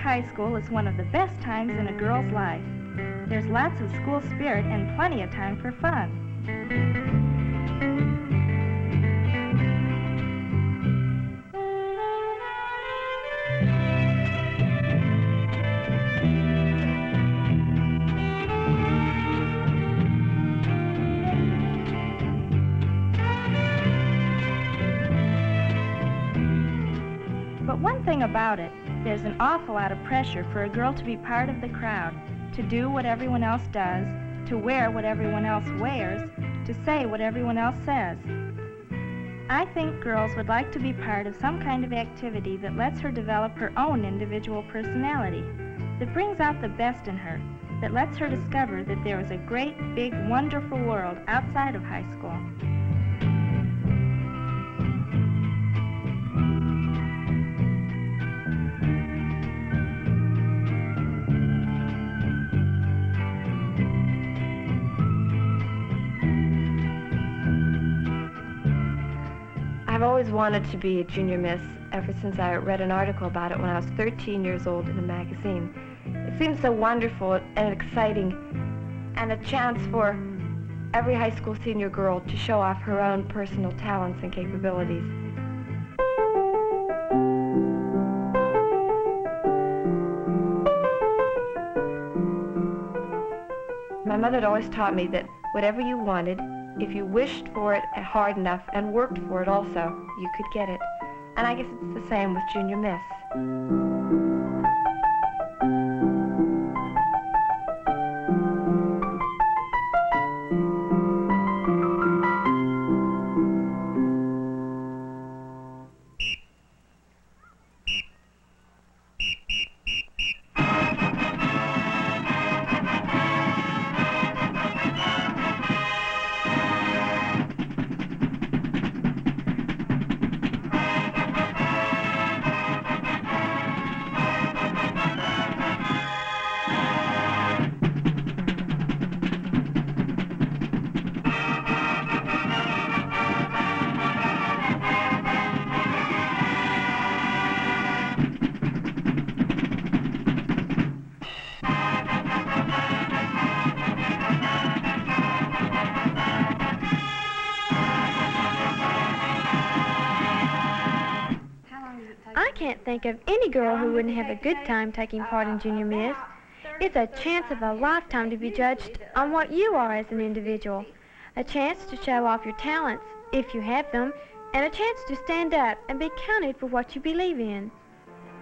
high school is one of the best times in a girl's life. There's lots of school spirit and plenty of time for fun. But one thing about it, there's an awful lot of pressure for a girl to be part of the crowd, to do what everyone else does, to wear what everyone else wears, to say what everyone else says. I think girls would like to be part of some kind of activity that lets her develop her own individual personality, that brings out the best in her, that lets her discover that there is a great, big, wonderful world outside of high school. I've always wanted to be a junior miss ever since I read an article about it when I was 13 years old in a magazine. It seems so wonderful and exciting, and a chance for every high school senior girl to show off her own personal talents and capabilities. My mother had always taught me that whatever you wanted, if you wished for it hard enough and worked for it also, you could get it. And I guess it's the same with Junior Miss. I can't think of any girl who wouldn't have a good time taking part in Junior Miss. It's a chance of a lifetime to be judged on what you are as an individual, a chance to show off your talents, if you have them, and a chance to stand up and be counted for what you believe in.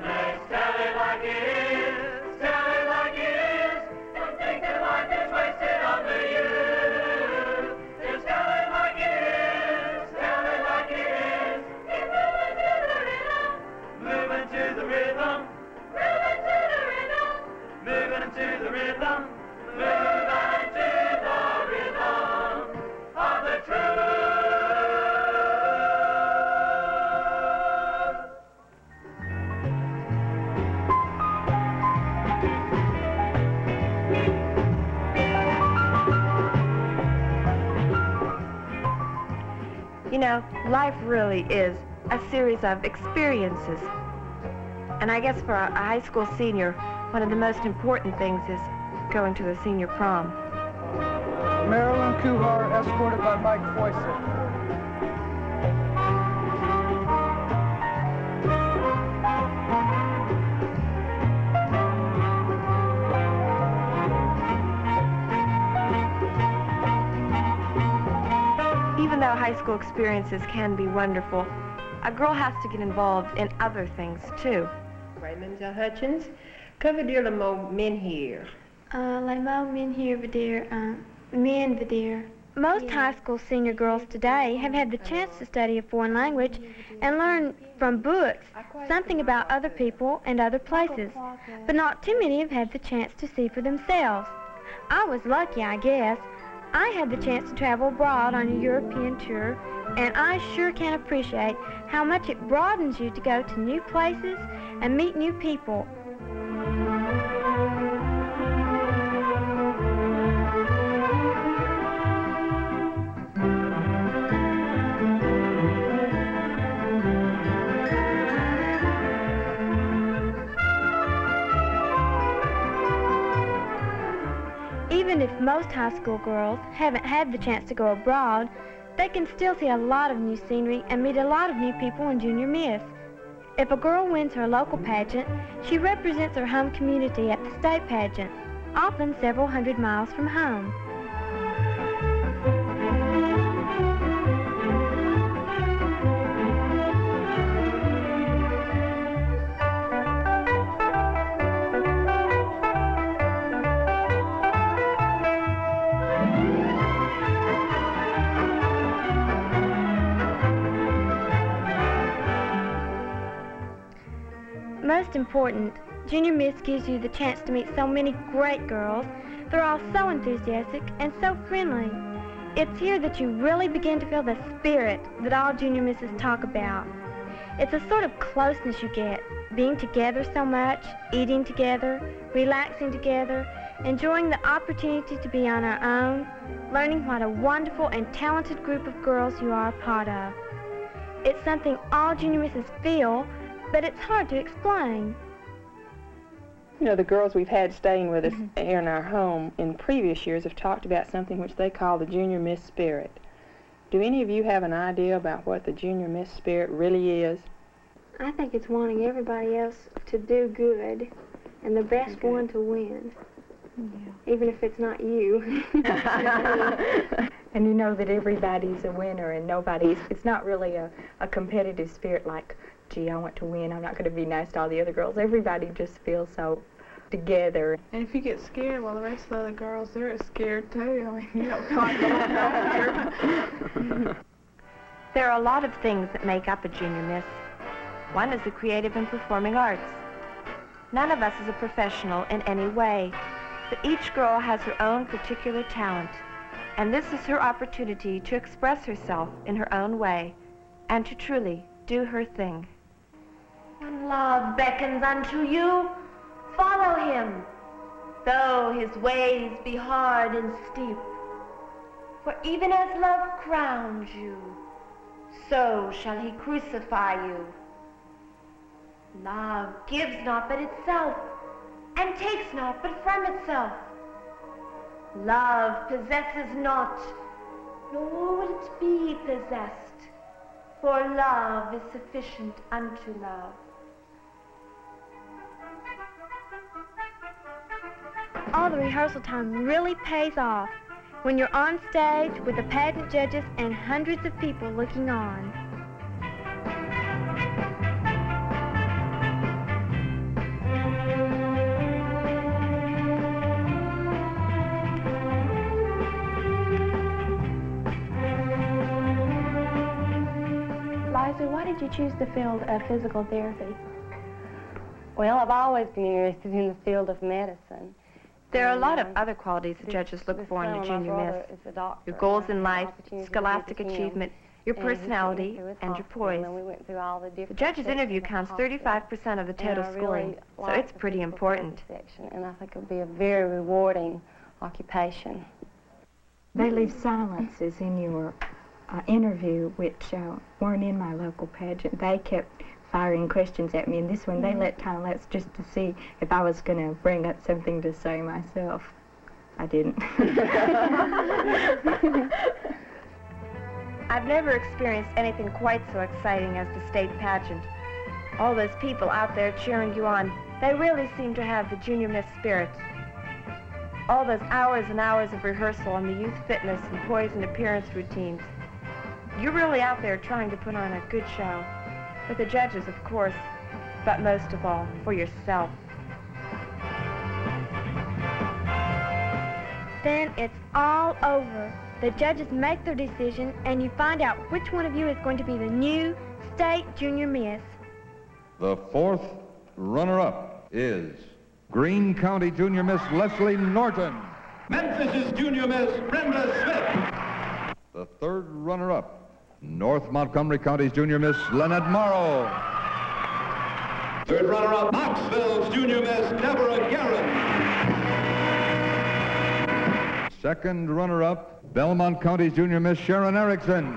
Let's tell it like it is, tell it like it is, don't think that life is wasted on the youth. Just tell it like it is, tell it like it is, keep moving to the rhythm, moving to the rhythm, moving to the rhythm, moving to the rhythm of the truth. You know, life really is a series of experiences. And I guess for a high school senior, one of the most important things is going to the senior prom. Marilyn Kuhar, escorted by Mike Foyset. Even though high school experiences can be wonderful, a girl has to get involved in other things, too. Raymond Hutchins, cover dir le mot min here. Le mot min here, Vadir, min Vadir. Most high school senior girls today have had the chance to study a foreign language and learn from books something about other people and other places, but not too many have had the chance to see for themselves. I was lucky, I guess. I had the chance to travel abroad on a European tour, and I sure can appreciate how much it broadens you to go to new places and meet new people. Even if most high school girls haven't had the chance to go abroad, they can still see a lot of new scenery and meet a lot of new people in Junior Miss. If a girl wins her local pageant, she represents her home community at the state pageant, often several hundred miles from home. Most important, Junior Miss gives you the chance to meet so many great girls. They're all so enthusiastic and so friendly. It's here that you really begin to feel the spirit that all Junior Misses talk about. It's a sort of closeness you get, being together so much, eating together, relaxing together, enjoying the opportunity to be on our own, learning what a wonderful and talented group of girls you are a part of. It's something all Junior Misses feel, but it's hard to explain. You know, the girls we've had staying with us here in our home in previous years have talked about something which they call the Junior Miss spirit. Do any of you have an idea about what the Junior Miss spirit really is? I think it's wanting everybody else to do good and the best one to win. Yeah. Even if it's not you. And you know that everybody's a winner and it's not really a competitive spirit like, gee, I want to win, I'm not going to be nice to all the other girls. Everybody just feels so together. And if you get scared, well, the rest of the other girls, they're scared too. I mean, you don't quite go there. There are a lot of things that make up a Junior Miss. One is the creative and performing arts. None of us is a professional in any way, but each girl has her own particular talent, and this is her opportunity to express herself in her own way and to truly do her thing. When love beckons unto you, follow him, though his ways be hard and steep. For even as love crowns you, so shall he crucify you. Love gives not but itself, and takes not but from itself. Love possesses not, nor will it be possessed, for love is sufficient unto love. All the rehearsal time really pays off when you're on stage with the pageant judges and hundreds of people looking on. Liza, why did you choose the field of physical therapy? Well, I've always been interested in the field of medicine. There are a lot of other qualities the judges look for in a Junior Miss. Your goals in life, scholastic achievement, your personality, and your poise. The judge's interview counts 35% of the total scoring, so it's pretty important. And I think it would be a very rewarding occupation. They leave silences in your interview which weren't in my local pageant. They kept firing questions at me, and this one they let time lapse just to see if I was going to bring up something to say myself. I didn't. I've never experienced anything quite so exciting as the state pageant. All those people out there cheering you on, they really seem to have the Junior Miss spirit. All those hours and hours of rehearsal on the youth fitness and poise and appearance routines. You're really out there trying to put on a good show. For the judges, of course, but most of all, for yourself. Then it's all over. The judges make their decision, and you find out which one of you is going to be the new state Junior Miss. The fourth runner-up is Greene County Junior Miss Leslie Norton. Memphis's Junior Miss Brenda Smith. The third runner-up, North Montgomery County's Junior Miss Lynette Morrow. Third runner-up, Knoxville's Junior Miss Deborah Guerin. Second runner-up, Belmont County's Junior Miss Sharon Erickson.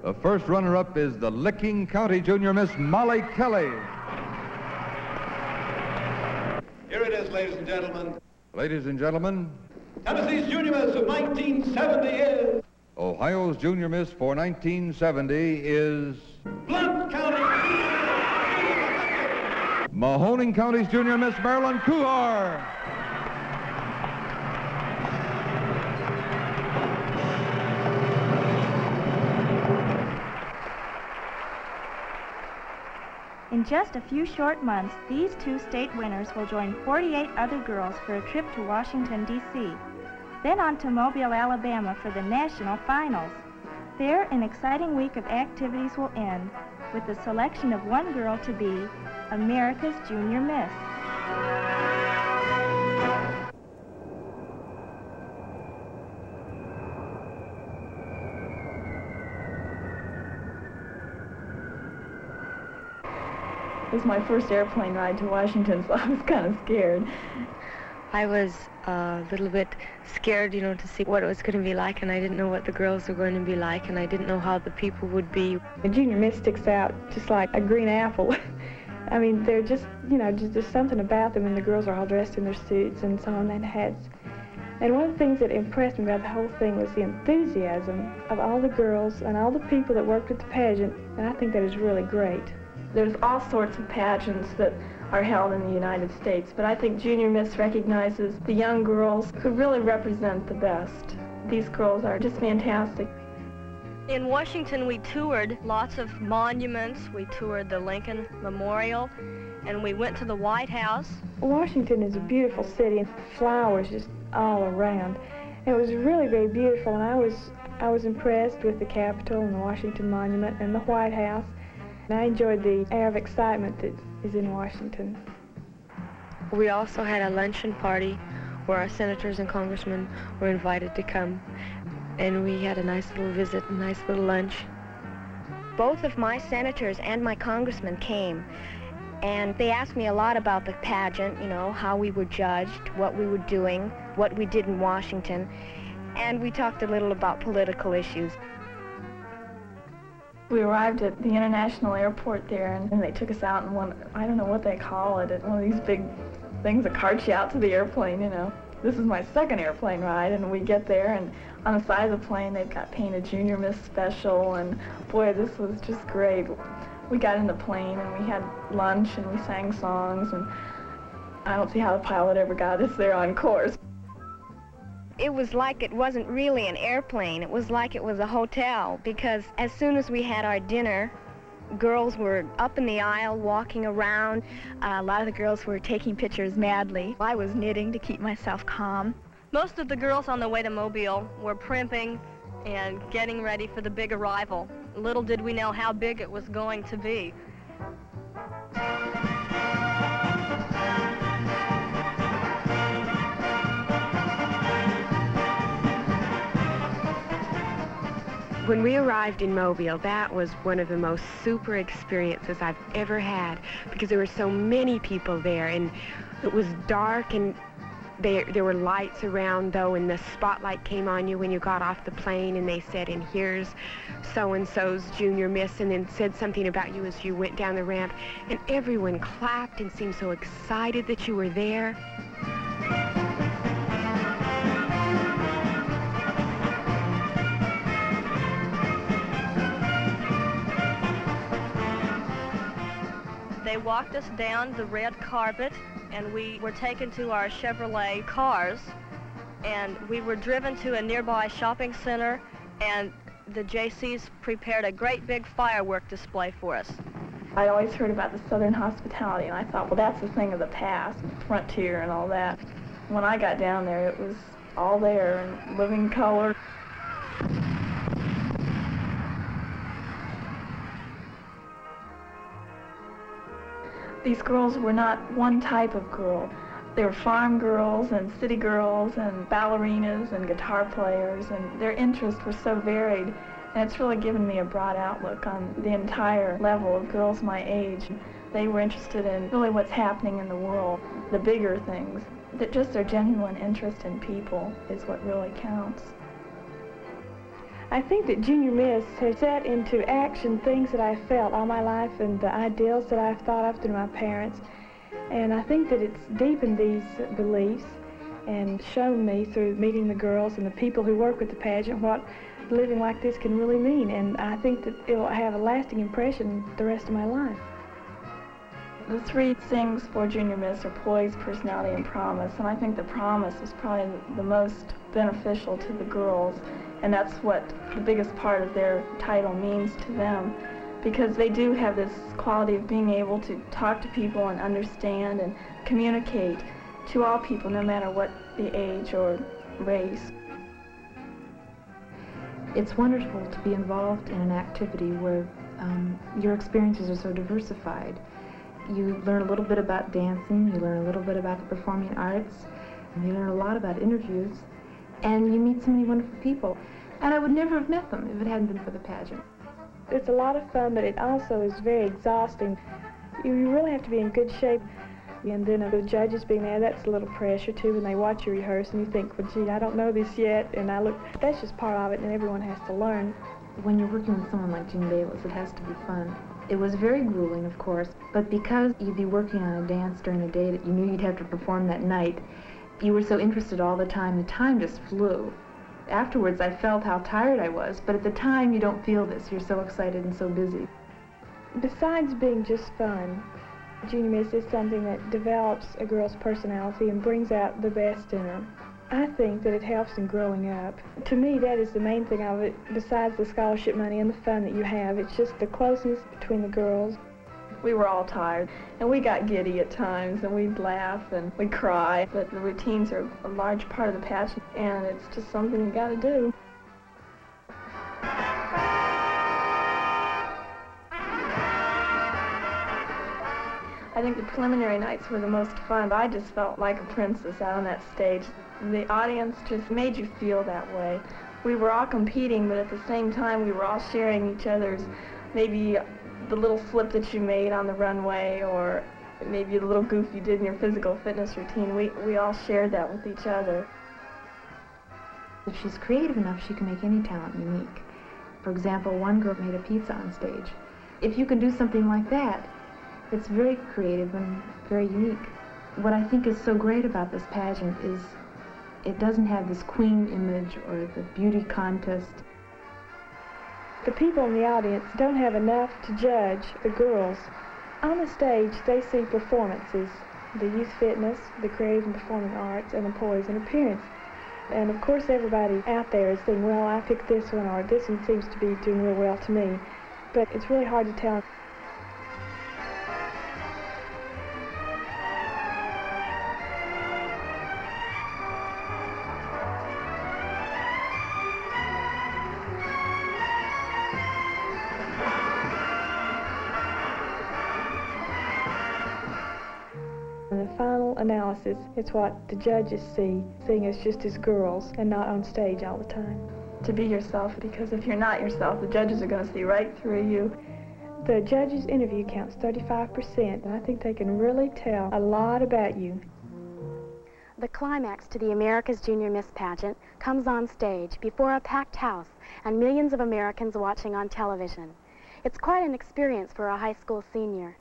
The first runner-up is the Licking County Junior Miss Molly Kelly. Here it is, ladies and gentlemen, Ladies and gentlemen, Tennessee's Junior Miss of 1970 is... Ohio's Junior Miss for 1970 is... Blount County. Mahoning County's Junior Miss, Marilyn Kuhar. In just a few short months, these two state winners will join 48 other girls for a trip to Washington, D.C., then on to Mobile, Alabama for the national finals. There, an exciting week of activities will end with the selection of one girl to be America's Junior Miss. It was my first airplane ride to Washington, so I was kind of scared. I was a little bit scared, you know, to see what it was going to be like, and I didn't know what the girls were going to be like, and I didn't know how the people would be. The Junior Miss sticks out just like a green apple. I mean, they're just, you know, just, there's something about them, and the girls are all dressed in their suits and so on and hats. And one of the things that impressed me about the whole thing was the enthusiasm of all the girls and all the people that worked at the pageant, and I think that is really great. There's all sorts of pageants that are held in the United States, but I think Junior Miss recognizes the young girls who really represent the best. These girls are just fantastic. In Washington, we toured lots of monuments. We toured the Lincoln Memorial, and we went to the White House. Washington is a beautiful city, and flowers just all around. It was really very beautiful, and I was impressed with the Capitol and the Washington Monument and the White House. And I enjoyed the air of excitement that is in Washington. We also had a luncheon party where our senators and congressmen were invited to come, and we had a nice little visit, a nice little lunch. Both of my senators and my congressmen came, and they asked me a lot about the pageant, you know, how we were judged, what we were doing, what we did in Washington, and we talked a little about political issues. We arrived at the international airport there, and they took us out in one, I don't know what they call it, one of these big things that carts you out to the airplane, you know. This is my second airplane ride, and we get there, and on the side of the plane they've got painted Junior Miss Special, and boy, this was just great. We got in the plane, and we had lunch, and we sang songs, and I don't see how the pilot ever got us there on course. It was like it wasn't really an airplane. It was like it was a hotel, because as soon as we had our dinner, girls were up in the aisle walking around. A lot of the girls were taking pictures madly. I was knitting to keep myself calm. Most of the girls on the way to Mobile were primping and getting ready for the big arrival. Little did we know how big it was going to be. When we arrived in Mobile, that was one of the most super experiences I've ever had, because there were so many people there, and it was dark, and there were lights around, though, and the spotlight came on you when you got off the plane, and they said, and here's so-and-so's Junior Miss, and then said something about you as you went down the ramp, and everyone clapped and seemed so excited that you were there. They walked us down the red carpet, and we were taken to our Chevrolet cars, and we were driven to a nearby shopping center, and the JCs prepared a great big firework display for us. I'd always heard about the Southern hospitality, and I thought, well, that's the thing of the past, frontier and all that. When I got down there, it was all there in living color. These girls were not one type of girl. They were farm girls and city girls and ballerinas and guitar players, and their interests were so varied, and it's really given me a broad outlook on the entire level of girls my age. They were interested in really what's happening in the world, the bigger things. That just their genuine interest in people is what really counts. I think that Junior Miss has set into action things that I've felt all my life and the ideals that I've thought of through my parents. And I think that it's deepened these beliefs and shown me through meeting the girls and the people who work with the pageant what living like this can really mean, and I think that it will have a lasting impression the rest of my life. The three things for Junior Miss are poise, personality, and promise, and I think the promise is probably the most beneficial to the girls, and that's what the biggest part of their title means to them, because they do have this quality of being able to talk to people and understand and communicate to all people, no matter what the age or race. It's wonderful to be involved in an activity where your experiences are so diversified. You learn a little bit about dancing, you learn a little bit about the performing arts, and you learn a lot about interviews, and you meet so many wonderful people. And I would never have met them if it hadn't been for the pageant. It's a lot of fun, but it also is very exhausting. You really have to be in good shape. And then the judges being there, that's a little pressure too when they watch you rehearse and you think, well, gee, I don't know this yet. And that's just part of it, and everyone has to learn. When you're working with someone like Jean Bayless, it has to be fun. It was very grueling, of course, but because you'd be working on a dance during the day that you knew you'd have to perform that night, you were so interested all the time just flew. Afterwards, I felt how tired I was, but at the time, you don't feel this. You're so excited and so busy. Besides being just fun, Junior Miss is something that develops a girl's personality and brings out the best in her. I think that it helps in growing up. To me, that is the main thing of it, besides the scholarship money and the fun that you have. It's just the closeness between the girls. We were all tired, and we got giddy at times, and we'd laugh and we'd cry, but the routines are a large part of the passion, and it's just something you got to do. I think the preliminary nights were the most fun. I just felt like a princess out on that stage. The audience just made you feel that way. We were all competing, but at the same time we were all sharing each other's, maybe the little flip that you made on the runway, or maybe the little goof you did in your physical fitness routine. We all shared that with each other. If she's creative enough, she can make any talent unique. For example, one girl made a pizza on stage. If you can do something like that, it's very creative and very unique. What I think is so great about this pageant is it doesn't have this queen image or the beauty contest. The people in the audience don't have enough to judge the girls. On the stage, they see performances, the youth fitness, the creative and performing arts, and the poise and appearance. And of course, everybody out there is thinking, well, I picked this one, or this one seems to be doing real well to me. But it's really hard to tell. In the final analysis, it's what the judges see, seeing us just as girls and not on stage all the time. To be yourself, because if you're not yourself, the judges are going to see right through you. The judges' interview counts 35%, and I think they can really tell a lot about you. The climax to the America's Junior Miss pageant comes on stage before a packed house and millions of Americans watching on television. It's quite an experience for a high school senior.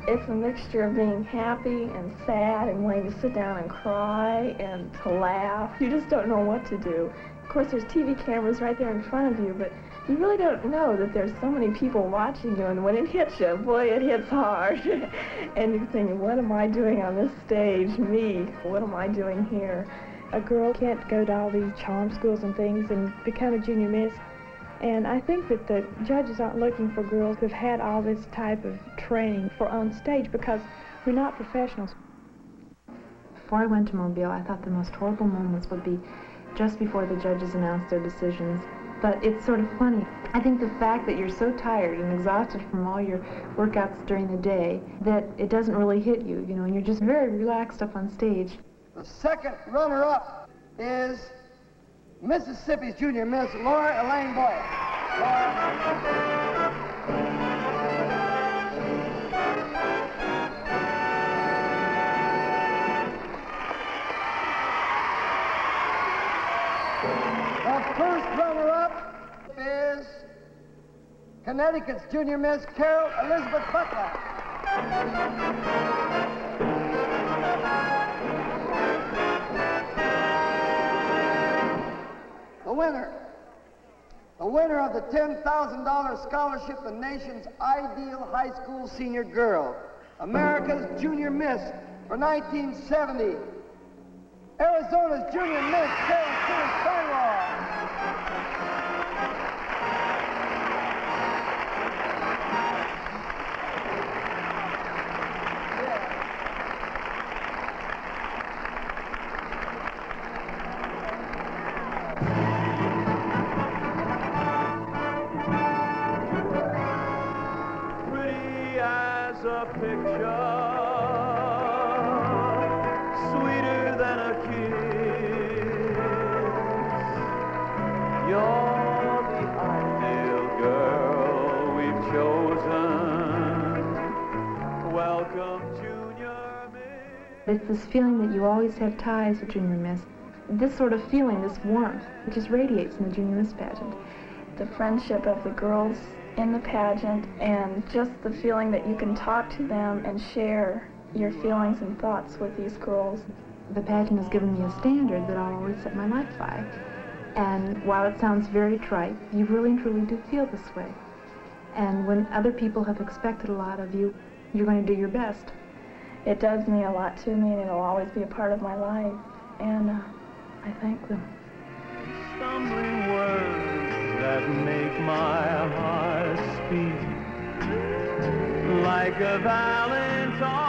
It's a mixture of being happy and sad and wanting to sit down and cry and to laugh. You just don't know what to do. Of course, there's TV cameras right there in front of you, but you really don't know that there's so many people watching you, and when it hits you, boy, it hits hard. And you're thinking, what am I doing on this stage? Me, what am I doing here? A girl can't go to all these charm schools and things and become a junior miss. And I think that the judges aren't looking for girls who've had all this type of training for on stage, because we're not professionals. Before I went to Mobile, I thought the most horrible moments would be just before the judges announced their decisions. But it's sort of funny. I think the fact that you're so tired and exhausted from all your workouts during the day that it doesn't really hit you, you know, and you're just very relaxed up on stage. The second runner-up is Mississippi's Junior Miss, Laura Elaine Boyle. The first runner-up is Connecticut's Junior Miss Carol Elizabeth Butler. The winner of the $10,000 scholarship, the nation's ideal high school senior girl, America's Junior Miss for 1970, Arizona's Junior Miss Carol Steinwall. A picture sweeter than a kiss. You're the ideal girl we've chosen. Welcome, Junior Miss. It's this feeling that you always have ties with Junior Miss. This sort of feeling, this warmth, it just radiates in the Junior Miss pageant. The friendship of the girls in the pageant, and just the feeling that you can talk to them and share your feelings and thoughts with these girls. The pageant has given me a standard that I'll always set my life by. And while it sounds very trite, you really and truly do feel this way. And when other people have expected a lot of you, you're going to do your best. It does mean a lot to me, and it'll always be a part of my life, and I thank them. Stumbling words that make my heart speak like a valentine.